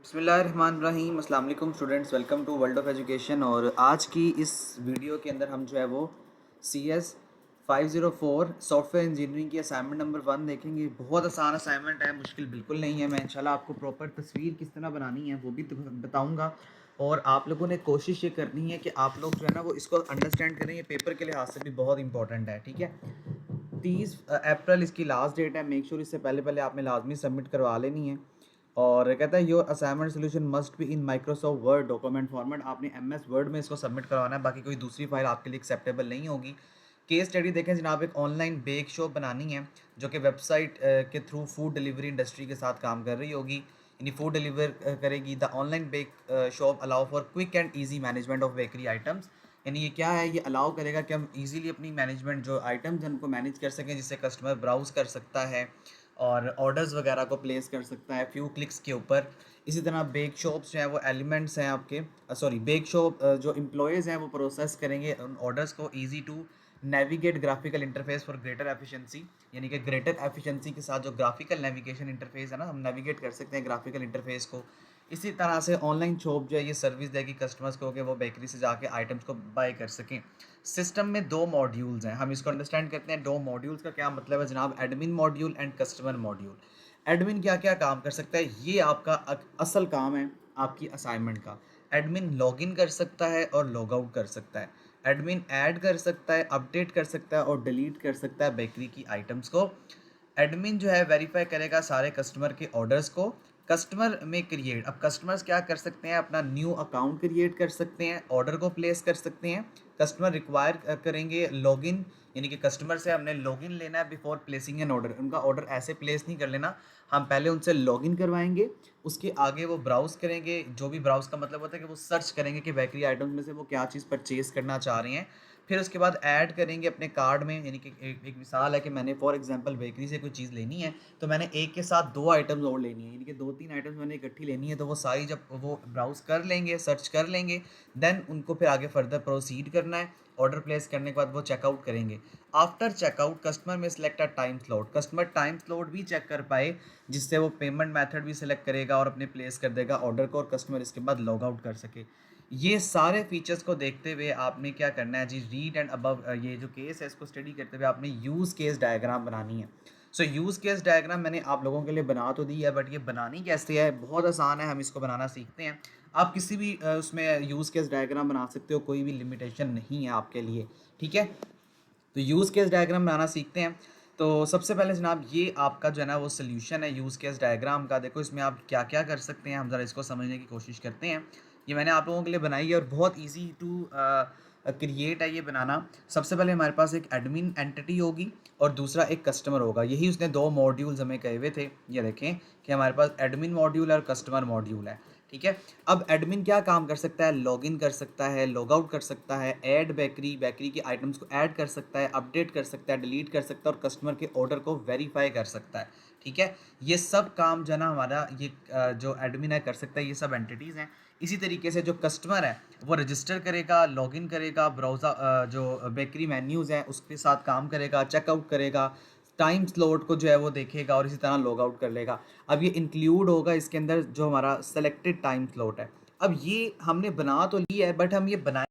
बिस्मिल्लाहिर्रहमानिर्रहीम। अस्सलाम वालेकुम students, welcome to world of education. और आज की इस वीडियो के अंदर हम जो है वो CS 504 सॉफ्टवेयर इंजीनियरिंग की असाइनमेंट नंबर 1 देखेंगे। बहुत आसान असाइनमेंट है, मुश्किल बिल्कुल नहीं है। मैं इंशाल्लाह आपको प्रॉपर तस्वीर किस तरह बनानी है वो भी बताऊँगा। और आप लोगों ने कोशिश ये करनी है कि आप लोग जो है ना वो इसको अंडरस्टैंड करें। ये पेपर के लिहाज से भी बहुत इंपॉर्टेंट है, ठीक है। 30 अप्रैल इसकी लास्ट डेट है। मेक श्योर इससे पहले पहले आपने लाजमी सबमिट करवा लेनी है। और कहता है your assignment solution must be in Microsoft word document format. आपने MS वर्ड में इसको सबमिट करवाना है, बाकी कोई दूसरी फाइल आपके लिए एक्सेप्टेबल नहीं होगी। केस स्टडी देखें जनाब, एक ऑनलाइन बेक शॉप बनानी है जो कि वेबसाइट के थ्रू फूड डिलीवरी इंडस्ट्री के साथ काम कर रही होगी, यानी फूड डिलीवर करेगी। The online bake shop allow for quick and easy management of bakery items. यानी ये क्या है, ये अलाउ करेगा कि हम इजीली अपनी मैनेजमेंट जो आइटम्स हैं उनको मैनेज कर सकें, जिससे कस्टमर ब्राउज़ कर सकता है और ऑर्डर्स वगैरह को प्लेस कर सकता है फ्यू क्लिक्स के ऊपर। इसी तरह बेक शॉप्स जो हैं वो एलिमेंट्स हैं आपके बेक शॉप जो एम्प्लॉयज़ हैं वो प्रोसेस करेंगे उन ऑर्डर्स को। Easy to navigate graphical interface for greater efficiency, यानी कि ग्रेटर एफिशिएंसी के साथ जो ग्राफिकल नेविगेशन इंटरफेस है ना, हम नेविगेट कर सकते हैं ग्राफिकल इंटरफेस को। इसी तरह से ऑनलाइन शॉप जो है ये सर्विस देगी कस्टमर्स को कि वो बेकरी से जाके आइटम्स को बाय कर सकें। सिस्टम में दो मॉड्यूल्स हैं, हम इसको अंडरस्टैंड करते हैं। दो मॉड्यूल्स का क्या मतलब है जनाब? Admin module and customer module. Admin क्या क्या काम कर सकता है, ये आपका असल काम है आपकी असाइनमेंट का। एडमिन लॉगिन कर सकता है और लॉग आउट कर सकता है। एडमिन ऐड कर सकता है, अपडेट कर सकता है और डिलीट कर सकता है बेकरी की आइटम्स को। एडमिन जो है वेरीफाई करेगा सारे कस्टमर के ऑर्डर्स को। कस्टमर में क्रिएट, अब कस्टमर्स क्या कर सकते हैं, अपना न्यू अकाउंट क्रिएट कर सकते हैं, ऑर्डर को प्लेस कर सकते हैं। कस्टमर रिक्वायर करेंगे लॉगिन, यानी कि कस्टमर से हमने लॉगिन लेना है बिफोर प्लेसिंग एन ऑर्डर। उनका ऑर्डर ऐसे प्लेस नहीं कर लेना, हम पहले उनसे लॉगिन करवाएंगे, उसके आगे वो ब्राउज़ करेंगे। जो भी ब्राउज़ का मतलब होता है कि वो सर्च करेंगे कि बेकरी आइटम्स में से वो क्या चीज़ परचेज़ करना चाह रहे हैं। फिर उसके बाद ऐड करेंगे अपने कार्ड में, यानी कि एक मिसाल है कि मैंने फॉर एग्जांपल बेकरी से कोई चीज़ लेनी है तो मैंने एक के साथ दो आइटम्स और लेनी है, यानी कि दो तीन आइटम्स मैंने इकट्ठी लेनी है। तो वो सारी जब वो ब्राउज़ कर लेंगे, सर्च कर लेंगे, देन उनको फिर आगे फर्दर प्रोसीड करना है। ऑर्डर प्लेस करने के बाद वो चेकआउट करेंगे। आफ्टर चेकआउट कस्टमर में select a time slot, customer time slot भी चेक कर पाए, जिससे वो पेमेंट मेथड भी सिलेक्ट करेगा और अपने प्लेस कर देगा ऑर्डर को, और कस्टमर इसके बाद लॉग आउट कर सके। ये सारे फीचर्स को देखते हुए आपने क्या करना है जी, रीड एंड अबव ये जो केस है इसको स्टडी करते हुए आपने यूज़ केस डायग्राम बनानी है। सो यूज़ केस डायग्राम मैंने आप लोगों के लिए बना तो दी है, बट ये बनानी कैसे है, बहुत आसान है, हम इसको बनाना सीखते हैं। आप किसी भी उसमें यूज़ केस डायग्राम बना सकते हो, कोई भी लिमिटेशन नहीं है आपके लिए, ठीक है। तो यूज़ केस डायग्राम बनाना सीखते हैं। तो सबसे पहले जनाब ये आपका जो है ना वो सोल्यूशन है यूज़ केस डायग्राम का। देखो इसमें आप क्या क्या कर सकते हैं, हम ज़रा इसको समझने की कोशिश करते हैं। ये मैंने आप लोगों के लिए बनाई है और बहुत इजी टू क्रिएट है ये बनाना। सबसे पहले हमारे पास एक एडमिन एंटिटी होगी और दूसरा एक कस्टमर होगा। यही उसने दो मॉड्यूल्स हमें कहे हुए थे। ये देखें कि हमारे पास एडमिन मॉड्यूल और कस्टमर मॉड्यूल है, ठीक है। अब एडमिन क्या काम कर सकता है, लॉगिन कर सकता है, लॉग आउट कर सकता है, ऐड बेकरी, बेकरी की आइटम्स को ऐड कर सकता है, अपडेट कर सकता है, डिलीट कर सकता है और कस्टमर के ऑर्डर को वेरीफाई कर सकता है, ठीक है। ये सब काम जो है ना हमारा ये जो एडमिन है कर सकता है, ये सब एंटिटीज़ हैं। इसी तरीके से जो कस्टमर है वो रजिस्टर करेगा, लॉगिन करेगा, ब्राउज़र जो बेकरी मेन्यूज़ हैं उसके साथ काम करेगा, चेकआउट करेगा, टाइम स्लॉट को जो है वो देखेगा और इसी तरह लॉग आउट कर लेगा। अब ये इंक्लूड होगा इसके अंदर जो हमारा सेलेक्टेड टाइम स्लॉट है। अब ये हमने बना तो लिया है, बट हम ये बनाए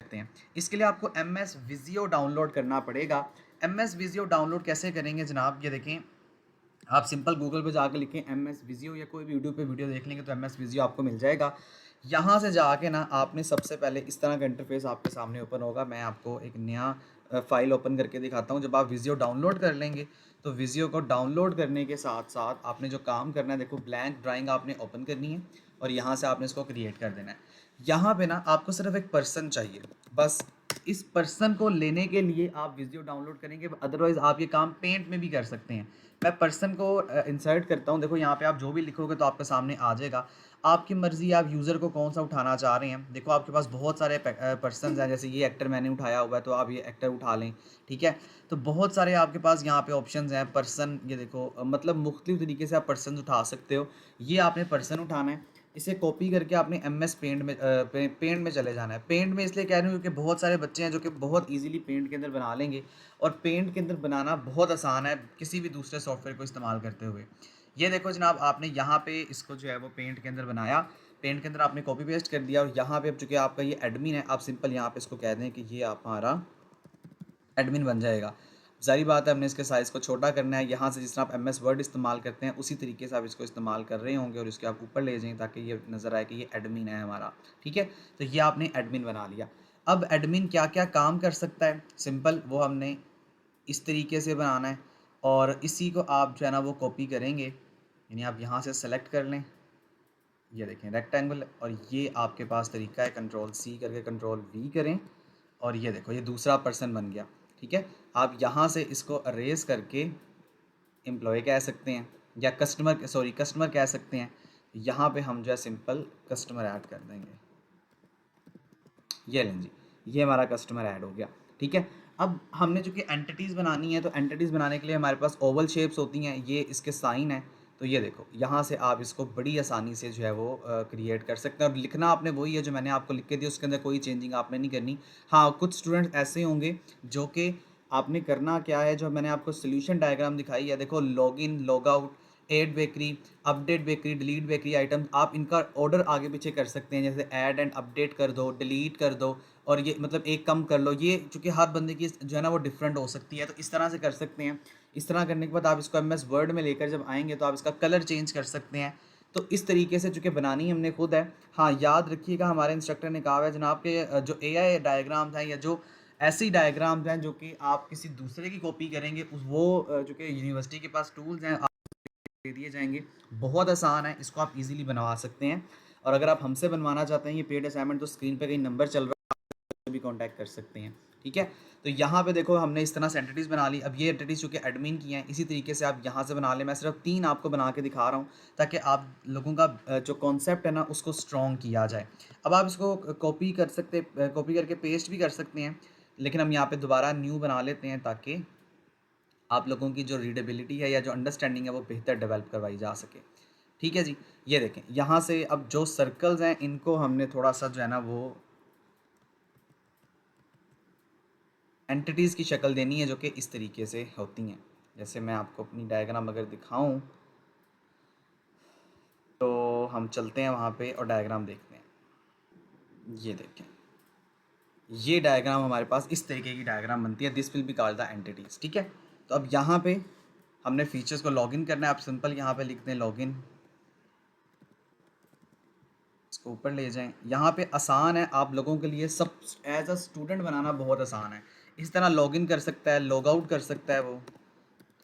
सकते हैं। इसके लिए आपको MS विजियो डाउनलोड करना पड़ेगा। MS विजियो डाउनलोड कैसे करेंगे जनाब, ये देखें, आप सिंपल गूगल पे जाके लिखें MS विजियो या कोई भी यूट्यूब पे वीडियो देख लेंगे तो MS विजियो आपको मिल जाएगा। यहाँ से जाके ना आपने सबसे पहले इस तरह का इंटरफेस आपके सामने ओपन होगा। मैं आपको एक नया फाइल ओपन करके दिखाता हूँ। जब आप विजियो डाउनलोड कर लेंगे तो विजियो को डाउनलोड करने के साथ साथ आपने जो काम करना है, देखो ब्लैंक ड्राइंग आपने ओपन करनी है और यहाँ से आपने इसको क्रिएट कर देना है। यहाँ पे ना आपको सिर्फ एक पर्सन चाहिए, बस इस पर्सन को लेने के लिए आप विजियो डाउनलोड करेंगे। अदरवाइज़ आप ये काम पेंट में भी कर सकते हैं। मैं पर्सन को इंसर्ट करता हूँ। देखो यहाँ पे आप जो भी लिखोगे तो आपके सामने आ जाएगा। आपकी मर्ज़ी, आप यूज़र को कौन सा उठाना चाह रहे हैं। देखो आपके पास बहुत सारे पर्सन्स हैं, जैसे ये एक्टर मैंने उठाया हुआ है तो आप ये एक्टर उठा लें, ठीक है। तो बहुत सारे आपके पास यहाँ पे ऑप्शंस हैं पर्सन। ये देखो मतलब मुख्तलिफ तरीके से आप पर्सन उठा सकते हो। ये आपने पर्सन उठाना है, इसे कॉपी करके आपने MS पेंट में पेंट में चले जाना है। पेंट में इसलिए कह रही हूँ क्योंकि बहुत सारे बच्चे हैं जो कि बहुत इजीली पेंट के अंदर बना लेंगे और पेंट के अंदर बनाना बहुत आसान है किसी भी दूसरे सॉफ्टवेयर को इस्तेमाल करते हुए। ये देखो जनाब, आपने यहाँ पे इसको जो है वो पेंट के अंदर बनाया, पेंट के अंदर आपने कॉपी पेस्ट कर दिया और यहाँ पे अब चूँकि आपका ये एडमिन है, आप सिंपल यहाँ पे इसको कह दें कि ये आप हमारा एडमिन बन जाएगा। ज़ाहिर बात है हमने इसके साइज़ को छोटा करना है, यहाँ से जिस तरह आप एमएस वर्ड इस्तेमाल करते हैं उसी तरीके से आप इसको इस्तेमाल कर रहे होंगे और इसके आप ऊपर ले जाएँ ताकि ये नज़र आए कि ये एडमिन है हमारा, ठीक है? तो ये आपने एडमिन बना लिया। अब एडमिन क्या-क्या काम कर सकता है, सिंपल वो हमने इस तरीके से बनाना है और इसी को आप जो है ना वो कॉपी करेंगे, यानी आप यहाँ से सेलेक्ट कर लें, ये देखें रेक्टेंगल, और ये आपके पास तरीका है कंट्रोल सी करके कंट्रोल वी करें और ये देखो ये दूसरा पर्सन बन गया, ठीक है? आप यहाँ से इसको अरेज करके एम्प्लॉय कह सकते हैं या कस्टमर कह सकते हैं। यहाँ पे हम जो है सिंपल कस्टमर ऐड कर देंगे, ये लें जी, ये हमारा कस्टमर ऐड हो गया, ठीक है? अब हमने चूँकि एंटिटीज़ बनानी है तो एंटिटीज़ बनाने के लिए हमारे पास ओवल शेप्स होती हैं, ये इसके साइन है। तो ये देखो यहाँ से आप इसको बड़ी आसानी से जो है वो क्रिएट कर सकते हैं और लिखना आपने वही है जो मैंने आपको लिख के दिया, उसके अंदर कोई चेंजिंग आपने नहीं करनी। हाँ, कुछ स्टूडेंट्स ऐसे होंगे जो कि आपने करना क्या है, जो मैंने आपको सॉल्यूशन डायग्राम दिखाई है, देखो login, log out, add bakery, update bakery, delete bakery items, आप इनका ऑर्डर आगे पीछे कर सकते हैं, जैसे ऐड एंड अपडेट कर दो, डिलीट कर दो और ये मतलब एक कम कर लो। ये चूँकि हर बंदे की जो है ना वो डिफरेंट हो सकती है, तो इस तरह से कर सकते हैं। इस तरह करने के बाद आप इसको एमएस वर्ड में लेकर जब आएंगे तो आप इसका कलर चेंज कर सकते हैं। तो इस तरीके से चूँकि बनानी हमने खुद है। हाँ, याद रखिएगा हमारे इंस्ट्रक्टर ने कहा हुआ है जनाब के जो एआई डायग्राम्स हैं या जो ऐसी डायग्राम्स हैं जो कि आप किसी दूसरे की कॉपी करेंगे, उस वो चूँकि यूनिवर्सिटी के पास टूल्स हैं दे दिए जाएंगे, बहुत आसान है, इसको आप इजीली बनवा सकते हैं। और अगर आप हमसे बनवाना चाहते हैं ये पेड असाइनमेंट, तो स्क्रीन पे कहीं नंबर चल रहा है, भी कांटेक्ट कर सकते हैं, ठीक है? तो यहाँ पे देखो हमने इस तरह से एंटिटीज़ बना ली। अब ये एंटिटीज़ चूँकि एडमिन की हैं, इसी तरीके से आप यहाँ से बना लें। मैं सिर्फ 3 आपको बना के दिखा रहा हूँ ताकि आप लोगों का जो कॉन्सेप्ट है ना उसको स्ट्रॉन्ग किया जाए। अब आप इसको कॉपी करके पेस्ट भी कर सकते हैं, लेकिन हम यहाँ पे दोबारा न्यू बना लेते हैं ताकि आप लोगों की जो रीडेबिलिटी है या जो अंडरस्टैंडिंग है वो बेहतर डेवलप करवाई जा सके, ठीक है जी? ये देखें यहाँ से अब जो सर्कल्स हैं इनको हमने थोड़ा सा जो है ना वो एंटिटीज़ की शक्ल देनी है जो कि इस तरीके से होती हैं। जैसे मैं आपको अपनी डायग्राम अगर दिखाऊं तो हम चलते हैं वहाँ पे और डायग्राम देखते हैं। ये देखें, ये डायग्राम हमारे पास इस तरीके की डायग्राम बनती है, this will be called the entities, ठीक है? तो अब यहाँ पे हमने फीचर्स को लॉगिन करना है। आप सिंपल यहाँ पे लिख दें लॉगिन, इसको ऊपर ले जाएं। यहाँ पे आसान है आप लोगों के लिए, सब एज अ स्टूडेंट बनाना बहुत आसान है। इस तरह लॉगिन कर सकता है, लॉग आउट कर सकता है वो।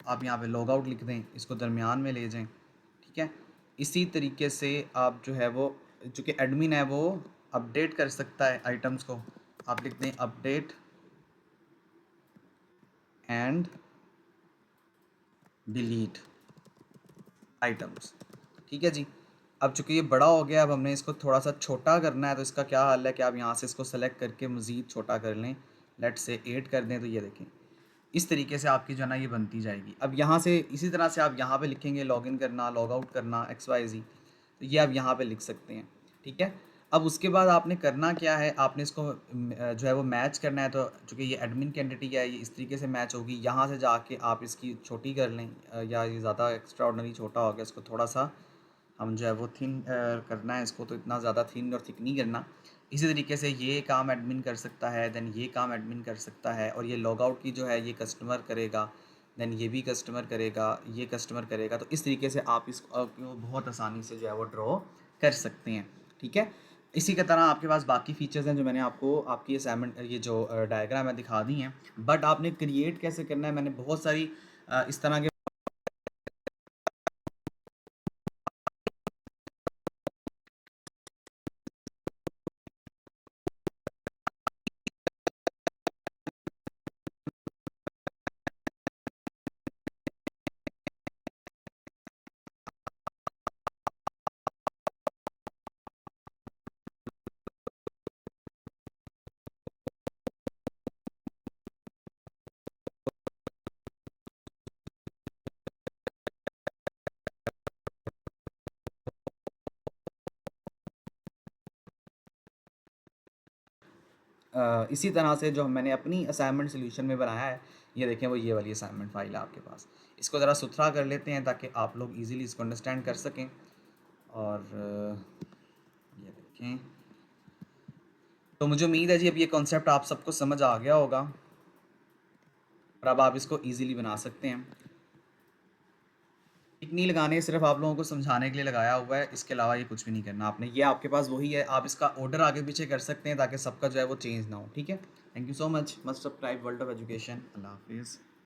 आप यहाँ पे लॉग आउट लिख दें, इसको दरमियान में ले जाएं, ठीक है? इसी तरीके से आप जो है वो चूँकि एडमिन है वो अपडेट कर सकता है आइटम्स को। आप लिख दें अपडेट एंड डिलीट आइटम्स, ठीक है जी? अब चूँकि ये बड़ा हो गया, अब हमने इसको थोड़ा सा छोटा करना है, तो इसका क्या हल है कि आप यहाँ से इसको सेलेक्ट करके मज़ीद छोटा कर लें, लेट्स से 8 कर दें। तो ये देखें इस तरीके से आपकी जो है ना ये बनती जाएगी। अब यहाँ से इसी तरह से आप यहाँ पे लिखेंगे लॉगिन करना, लॉग आउट करना, XYZ, तो ये आप यहाँ पे लिख सकते हैं, ठीक है? अब उसके बाद आपने करना क्या है, आपने इसको जो है वो मैच करना है। तो चूँकि ये एडमिन की एंटिटी है, ये इस तरीके से मैच होगी। यहाँ से जाके आप इसकी छोटी कर लें, या ये ज़्यादा एक्स्ट्रा ऑर्डनरी छोटा हो गया, इसको थोड़ा सा हम जो है वो थिन करना है इसको, तो इतना ज़्यादा थिन और थिक नहीं करना। इसी तरीके से ये काम एडमिन कर सकता है, देन ये काम एडमिन कर सकता है, और ये लॉग आउट की जो है ये कस्टमर करेगा, देन ये भी कस्टमर करेगा, ये कस्टमर करेगा। तो इस तरीके से आप इसको बहुत आसानी से जो है वो ड्रॉ कर सकते हैं, ठीक है? इसी की तरह आपके पास बाकी फीचर्स हैं जो मैंने आपको आपकी असाइनमेंट ये जो डायग्राम है दिखा दी हैं। बट आपने क्रिएट कैसे करना है, मैंने बहुत सारी इस तरह के इसी तरह से जो मैंने अपनी असाइनमेंट सॉल्यूशन में बनाया है, ये देखें वो ये वाली असाइनमेंट फ़ाइल है आपके पास। इसको ज़रा सुथरा कर लेते हैं ताकि आप लोग ईज़िली इसको अंडरस्टैंड कर सकें। और ये देखें, तो मुझे उम्मीद है जी अब ये कॉन्सेप्ट आप सबको समझ आ गया होगा और अब आप इसको ईज़िली बना सकते हैं। टिक नहीं लगाने, सिर्फ आप लोगों को समझाने के लिए लगाया हुआ है, इसके अलावा ये कुछ भी नहीं करना आपने। ये आपके पास वही है, आप इसका ऑर्डर आगे पीछे कर सकते हैं ताकि सबका जो है वो चेंज ना हो, ठीक है। Thank you so much. Must subscribe world of education. अल्लाह हाफिज़।